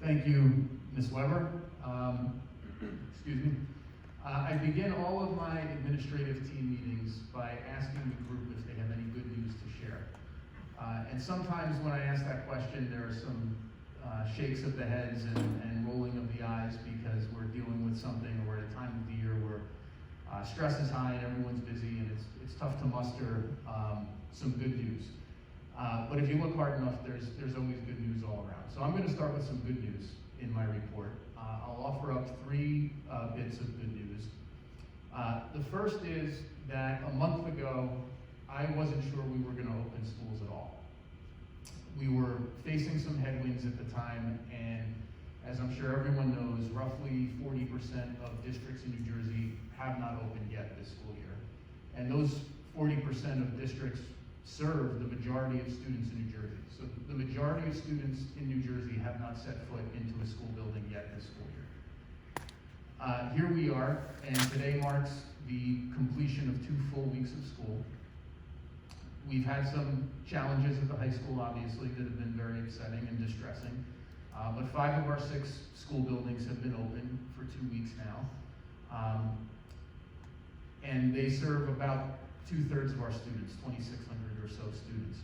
Thank you, Ms. Weber. Excuse me. I begin all of my administrative team meetings by asking the group if they have any good news to share. And sometimes when I ask that question, there are some shakes of the heads and rolling of the eyes because we're dealing with something, or at a time of the year where stress is high and everyone's busy, and it's tough to muster some good news. But if you look hard enough, there's always good news all around. So I'm going to start with some good news in my report. I'll offer up three bits of good news. The first is that a month ago, I wasn't sure we were going to open schools at all. We were facing some headwinds at the time, and as I'm sure everyone knows, roughly 40% of districts in New Jersey have not opened yet this school year. And those 40% of districts serve the majority of students in New Jersey. So the majority of students in New Jersey have not set foot into a school building yet this school year. Here we are, and today marks the completion of 2 full weeks of school. We've had some challenges at the high school, obviously, that have been very upsetting and distressing. But 5 of our 6 school buildings have been open for 2 weeks now. And they serve about 2/3 of our students, 2,600 or so students.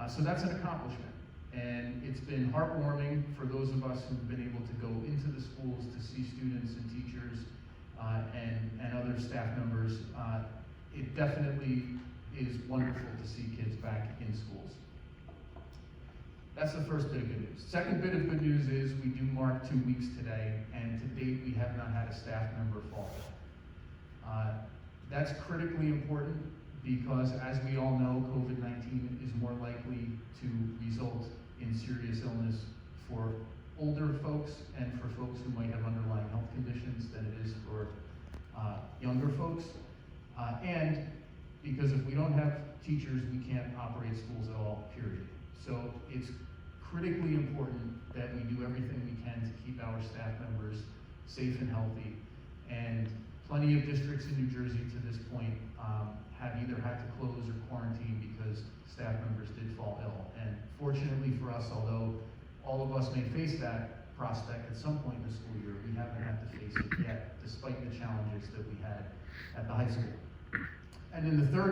So that's an accomplishment. And it's been heartwarming for those of us who've been able to go into the schools to see students and teachers and other staff members. It definitely is wonderful to see kids back in schools. That's the first bit of good news. Second bit of good news is we do mark 2 weeks today, and to date we have not had a staff member fall ill. That's critically important because, as we all know, COVID-19 is more likely to result in serious illness for older folks and for folks who might have underlying health conditions than it is for younger folks. And because if we don't have teachers, we can't operate schools at all, period. So it's critically important that we do everything we can to keep our staff members safe and healthy. And plenty of districts in New Jersey to this point have either had to close or quarantine because staff members did fall ill. And fortunately for us, although all of us may face that prospect at some point in the school year, we haven't had to face it yet, despite the challenges that we had at the high school. And then the third